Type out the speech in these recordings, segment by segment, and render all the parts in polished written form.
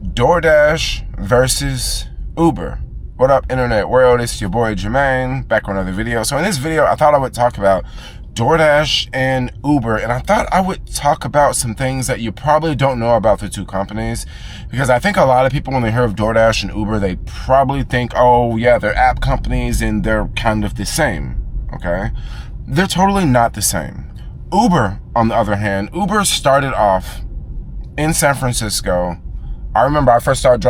DoorDash versus Uber. What up, internet world? It's your boy Jermaine, back with another video. So in this video, I thought I would talk about DoorDash and Uber, and I thought I would talk about some things that you probably don't know about the two companies, because I think a lot of people, when they hear of DoorDash and Uber, they probably think, oh yeah, they're app companies and they're kind of the same, okay? They're totally not the same. Uber, on the other hand, Uber started off in San Francisco. I remember I first started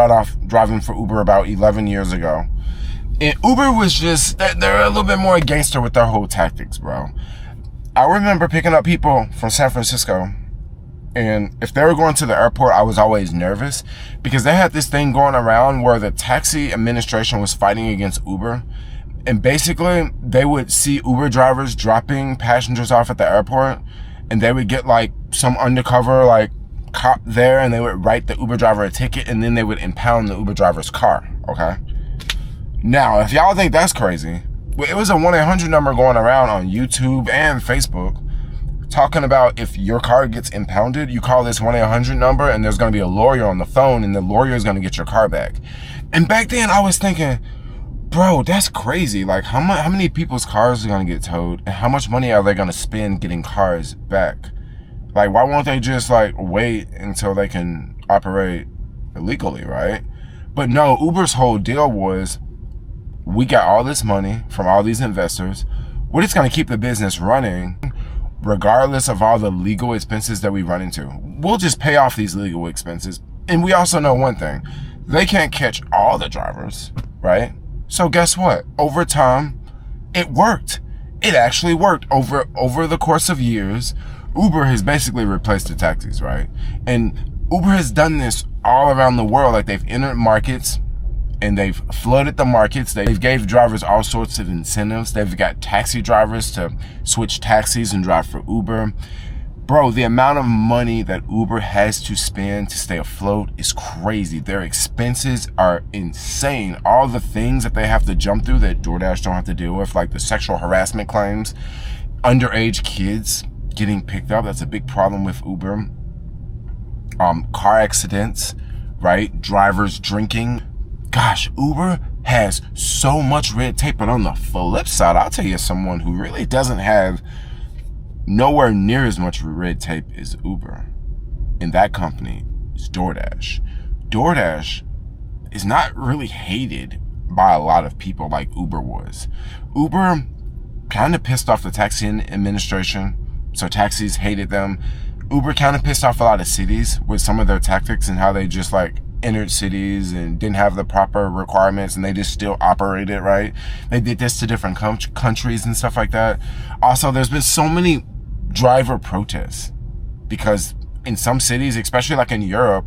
driving for Uber about 11 years ago. And Uber was just, they're a little bit more gangster with their whole tactics, bro. I remember picking up people from San Francisco, and if they were going to the airport, I was always nervous because they had this thing going around where the taxi administration was fighting against Uber. And basically, they would see Uber drivers dropping passengers off at the airport, and they would get like some undercover like cop there, and they would write the Uber driver a ticket, and then they would impound the Uber driver's car, okay? Now, if y'all think that's crazy, it was a 1-800 number going around on YouTube and Facebook talking about if your car gets impounded, you call this 1-800 number and there's going to be a lawyer on the phone and the lawyer is going to get your car back. And back then I was thinking, bro, that's crazy. Like how many people's cars are going to get towed and how much money are they going to spend getting cars back? Like, why won't they just like wait until they can operate illegally, right? But no, Uber's whole deal was, we got all this money from all these investors. We're just going to keep the business running regardless of all the legal expenses that we run into. We'll just pay off these legal expenses. And we also know one thing, they can't catch all the drivers, right? So guess what? Over time, it worked. It actually worked. Over the course of years, Uber has basically replaced the taxis, right? And Uber has done this all around the world. Like, they've entered markets and they've flooded the markets. They've gave drivers all sorts of incentives. They've got taxi drivers to switch taxis and drive for Uber. Bro, the amount of money that Uber has to spend to stay afloat is crazy. Their expenses are insane. All the things that they have to jump through that DoorDash don't have to deal with, like the sexual harassment claims, underage kids getting picked up. That's a big problem with Uber. Car accidents, right? Drivers drinking. Gosh, Uber has so much red tape, but on the flip side, I'll tell you someone who really doesn't have nowhere near as much red tape as Uber, and that company is DoorDash. DoorDash is not really hated by a lot of people like Uber was. Uber kind of pissed off the taxi administration, so taxis hated them. Uber kind of pissed off a lot of cities with some of their tactics and how they just like entered cities and didn't have the proper requirements, and they just still operated, right? They did this to different countries and stuff like that. Also, there's been so many driver protests because in some cities, especially like in Europe,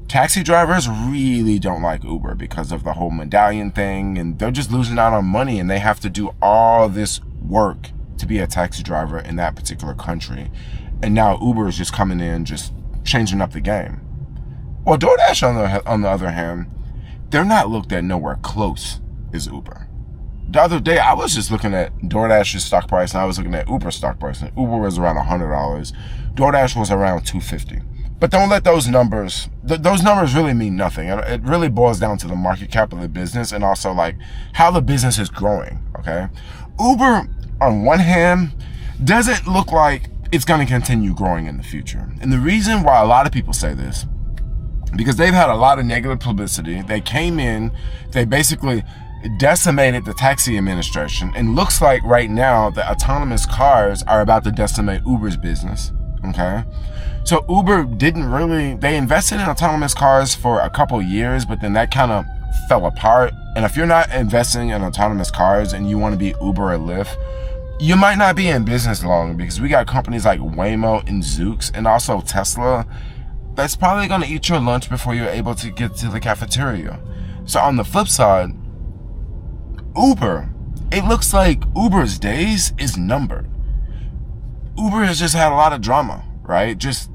taxi drivers really don't like Uber because of the whole medallion thing, and they're just losing out on money, and they have to do all this work to be a taxi driver in that particular country. And now Uber is just coming in, just changing up the game. Well, DoorDash, on the other hand, they're not looked at nowhere close as Uber. The other day, I was just looking at DoorDash's stock price, and I was looking at Uber's stock price, and Uber was around $100. DoorDash was around $250. But don't let those numbers, those numbers really mean nothing. It really boils down to the market cap of the business and also like how the business is growing, okay? Uber, on one hand, doesn't look like it's going to continue growing in the future. And the reason why a lot of people say this, because they've had a lot of negative publicity. They came in, they basically decimated the taxi administration, and looks like right now the autonomous cars are about to decimate Uber's business, okay? So Uber they invested in autonomous cars for a couple years, but then that kind of fell apart. And if you're not investing in autonomous cars and you want to be Uber or Lyft, you might not be in business long, because we got companies like Waymo and Zoox and also Tesla that's probably going to eat your lunch before you're able to get to the cafeteria. So on the flip side, Uber, it looks like Uber's days is numbered. Uber has just had a lot of drama, right? Just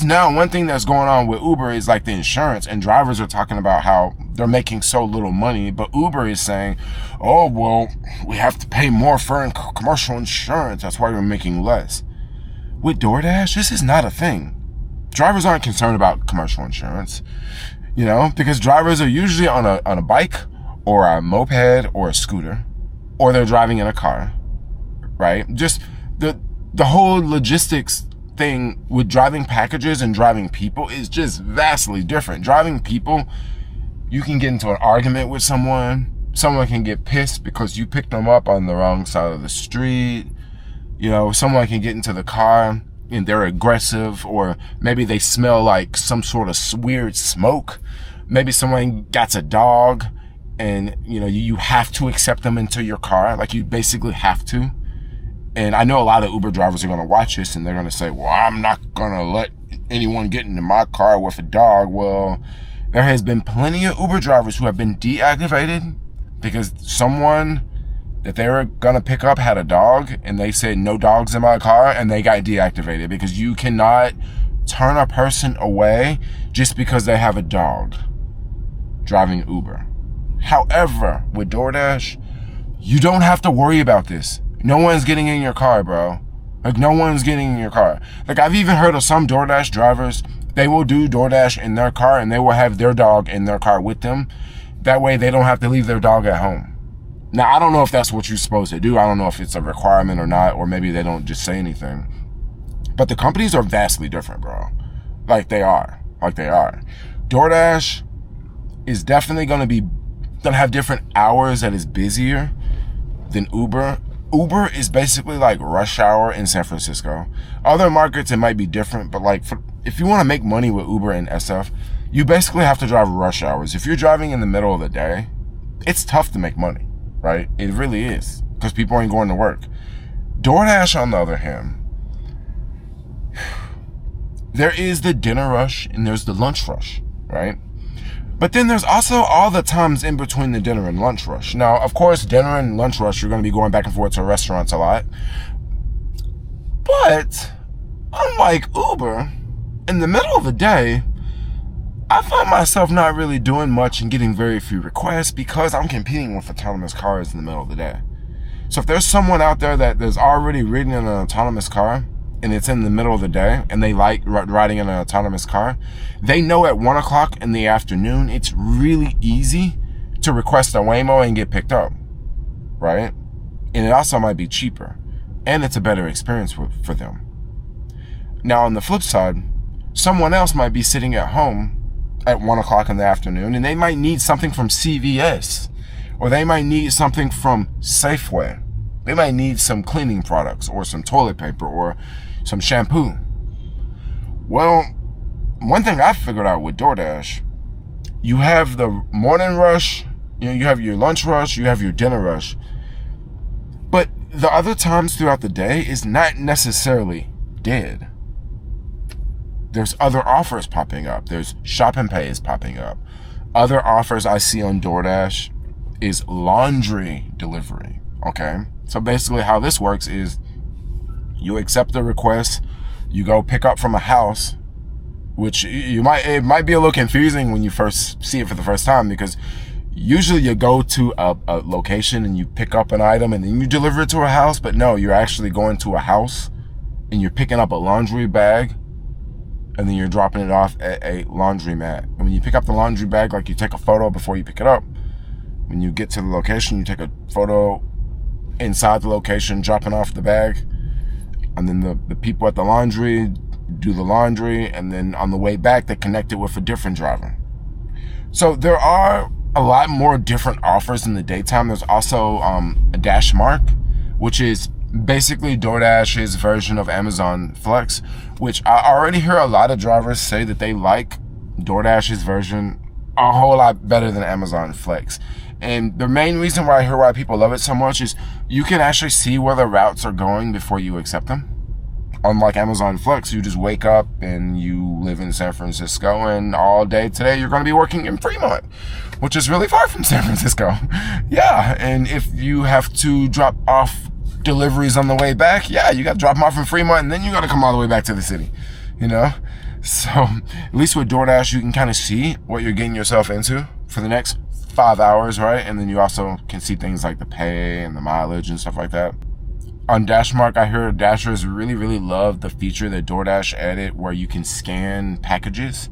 now, one thing that's going on with Uber is like the insurance, and drivers are talking about how they're making so little money, but Uber is saying, oh, well, we have to pay more for commercial insurance. That's why we're making less. With DoorDash, this is not a thing. drivers aren't concerned about commercial insurance, you know, because drivers are usually on a bike or a moped or a scooter, or they're driving in a car, right? Just the whole logistics thing with driving packages and driving people is just vastly different. Driving people, you can get into an argument with someone. Someone can get pissed because you picked them up on the wrong side of the street. You know, someone can get into the car and they're aggressive, or maybe they smell like some sort of weird smoke. Maybe someone gets a dog and, you know, you have to accept them into your car. Like, you basically have to. And I know a lot of Uber drivers are going to watch this and they're going to say, well, I'm not going to let anyone get into my car with a dog. Well, there has been plenty of Uber drivers who have been deactivated because someone that they were going to pick up had a dog and they said, no dogs in my car, and they got deactivated, because you cannot turn a person away just because they have a dog driving Uber. However, with DoorDash, you don't have to worry about this. No one's getting in your car, bro. Like, no one's getting in your car. Like, I've even heard of some DoorDash drivers, they will do DoorDash in their car and they will have their dog in their car with them. That way they don't have to leave their dog at home. Now, I don't know if that's what you're supposed to do. I don't know if it's a requirement or not, or maybe they don't just say anything. But the companies are vastly different, bro. Like, they are. DoorDash is definitely gonna have different hours that is busier than Uber. Uber is basically like rush hour in San Francisco. Other markets, it might be different, but like, if you want to make money with Uber and SF, you basically have to drive rush hours. If you're driving in the middle of the day, it's tough to make money, right? It really is, because people ain't going to work. DoorDash, on the other hand, there is the dinner rush and there's the lunch rush, right? But then there's also all the times in between the dinner and lunch rush. Now, of course, dinner and lunch rush, you're going to be going back and forth to restaurants a lot. But unlike Uber, in the middle of the day, I find myself not really doing much and getting very few requests, because I'm competing with autonomous cars in the middle of the day. So if there's someone out there that is already riding in an autonomous car and it's in the middle of the day and they like riding in an autonomous car, they know at 1 o'clock in the afternoon, it's really easy to request a Waymo and get picked up, right? And it also might be cheaper, and it's a better experience for them. Now, on the flip side, someone else might be sitting at home at 1 o'clock in the afternoon, and they might need something from CVS, or they might need something from Safeway. They might need some cleaning products or some toilet paper or some shampoo. Well, one thing I figured out with DoorDash, you have the morning rush, you have your lunch rush, you have your dinner rush. But the other times throughout the day is not necessarily dead. There's other offers popping up. There's shop and pay is popping up. Other offers I see on DoorDash is laundry delivery, okay? So basically how this works is you accept the request, you go pick up from a house, which it might be a little confusing when you first see it for the first time, because usually you go to a location and you pick up an item and then you deliver it to a house, but no, you're actually going to a house and you're picking up a laundry bag and then you're dropping it off at a laundromat. And when you pick up the laundry bag, like, you take a photo before you pick it up. When you get to the location, you take a photo inside the location, dropping off the bag. And then the people at the laundry do the laundry, and then on the way back, they connect it with a different driver. So there are a lot more different offers in the daytime. There's also a Dash Mark, which is basically DoorDash's version of Amazon Flex, which I already hear a lot of drivers say that they like DoorDash's version a whole lot better than Amazon Flex. And the main reason why I hear why people love it so much is you can actually see where the routes are going before you accept them. Unlike Amazon Flex, you just wake up and you live in San Francisco, and all day today you're going to be working in Fremont, which is really far from San Francisco. Yeah, and if you have to drop off deliveries on the way back, yeah, you got to drop them off in Fremont, and then you got to come all the way back to the city, you know? So at least with DoorDash, you can kind of see what you're getting yourself into for the next 5 hours, right? And then you also can see things like the pay and the mileage and stuff like that. On Dashmark, I heard Dashers really love the feature that DoorDash added where you can scan packages.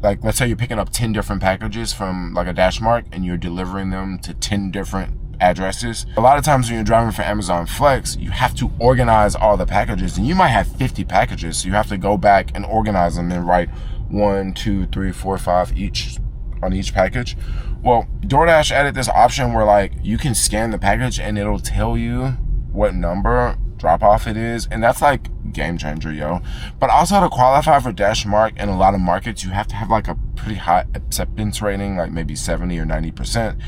Like, let's say you're picking up 10 different packages from like a Dashmark and you're delivering them to 10 different addresses. A lot of times when you're driving for Amazon Flex, you have to organize all the packages, and you might have 50 packages. So you have to go back and organize them and write 1, 2, 3, 4, 5 each on each package. Well, DoorDash added this option where like you can scan the package and it'll tell you what number drop off it is, and that's like game changer, yo. But also, to qualify for Dashmark in a lot of markets, you have to have like a pretty high acceptance rating, like maybe 70 or 90%.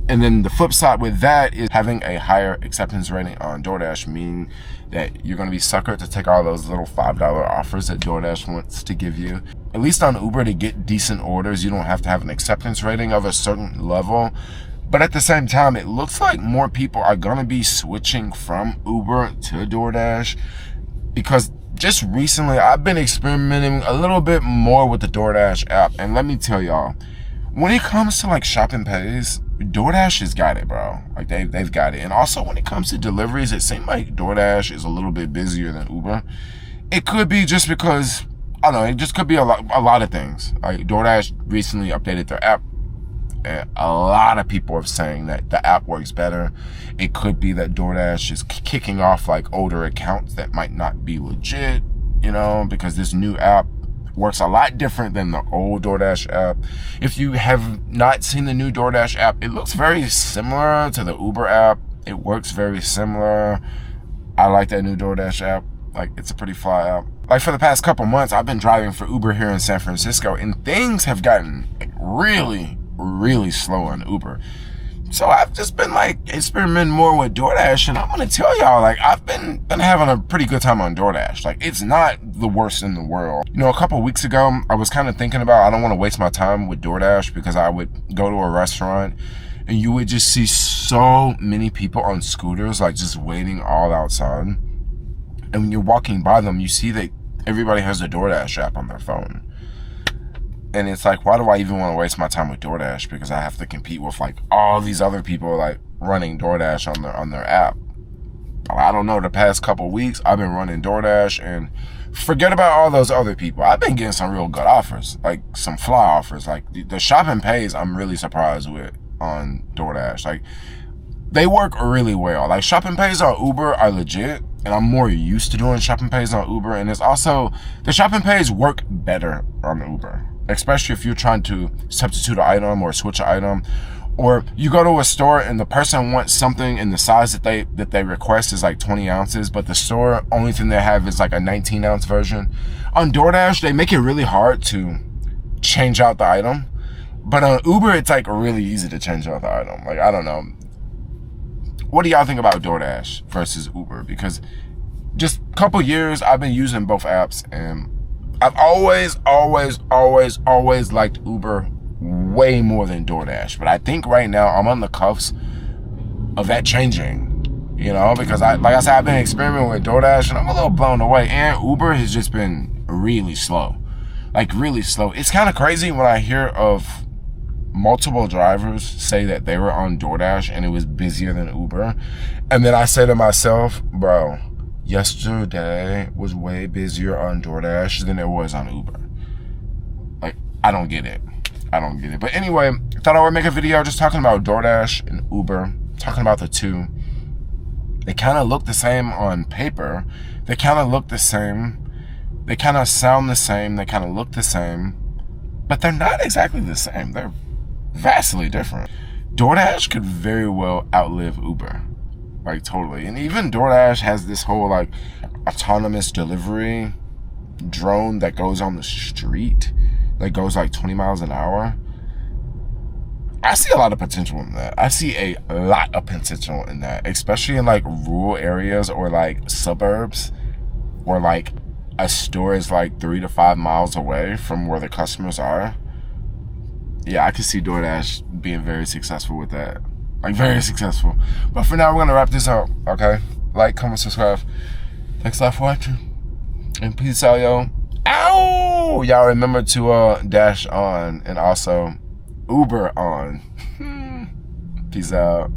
And then the flip side with that is having a higher acceptance rating on DoorDash, meaning that you're going to be suckered to take all those little $5 offers that DoorDash wants to give you. At least on Uber, to get decent orders, you don't have to have an acceptance rating of a certain level. But at the same time, it looks like more people are going to be switching from Uber to DoorDash, because just recently I've been experimenting a little bit more with the DoorDash app. And let me tell y'all, when it comes to like shopping pays, DoorDash has got it, bro. Like they've got it. And also when it comes to deliveries, it seems like DoorDash is a little bit busier than Uber. It could be just because, I don't know, it just could be a lot of things. Like DoorDash recently updated their app, and a lot of people are saying that the app works better. It could be that DoorDash is kicking off like older accounts that might not be legit, you know, because this new app works a lot different than the old DoorDash app. If you have not seen the new DoorDash app, it looks very similar to the Uber app. It works very similar. I like that new DoorDash app. Like, it's a pretty fly app. Like, for the past couple months, I've been driving for Uber here in San Francisco, and things have gotten really slow on Uber. So I've just been like experimenting more with DoorDash, and I'm gonna tell y'all, like, I've been having a pretty good time on DoorDash. Like, it's not the worst in the world. You know, a couple weeks ago, I was kind of thinking about, I don't want to waste my time with DoorDash, because I would go to a restaurant and you would just see so many people on scooters, like just waiting all outside. And when you're walking by them, you see that everybody has the DoorDash app on their phone. And it's like, why do I even want to waste my time with DoorDash? Because I have to compete with like all these other people like running DoorDash on their app. I don't know, the past couple weeks, I've been running DoorDash, and forget about all those other people. I've been getting some real good offers, like some fly offers. Like the shopping pays, I'm really surprised with on DoorDash. Like, they work really well. Like, shopping pays on Uber are legit, and I'm more used to doing shopping pays on Uber. And it's also, the shopping pays work better on Uber, especially if you're trying to substitute an item or switch an item, or you go to a store and the person wants something in the size that they request is like 20 ounces, but the store, only thing they have is like a 19-ounce version. On DoorDash, they make it really hard to change out the item, but on Uber, it's like really easy to change out the item. Like, I don't know. What do y'all think about DoorDash versus Uber? Because just a couple years, I've been using both apps, and I've always liked Uber way more than DoorDash. But I think right now I'm on the cuffs of that changing, you know, because like I said, I've been experimenting with DoorDash and I'm a little blown away. And Uber has just been really slow, like really slow. It's kind of crazy when I hear of multiple drivers say that they were on DoorDash and it was busier than Uber. And then I say to myself, bro, yesterday was way busier on DoorDash than it was on Uber. Like, I don't get it. But anyway, I thought I would make a video just talking about DoorDash and Uber, talking about the two. They kind of look the same on paper. They kind of look the same. They kind of sound the same. They kind of look the same. But they're not exactly the same. They're vastly different. DoorDash could very well outlive Uber. Like, totally. And even DoorDash has this whole, like, autonomous delivery drone that goes on the street, that goes, like, 20 miles an hour. I see a lot of potential in that. I see a lot of potential in that, especially in, like, rural areas or, like, suburbs, where, like, a store is, like, 3 to 5 miles away from where the customers are. Yeah, I could see DoorDash being very successful with that. Like, very successful. But for now, we're going to wrap this up, okay? Like, comment, subscribe. Thanks a lot for watching. And peace out, yo. Ow! Y'all remember to dash on and also Uber on. Peace out.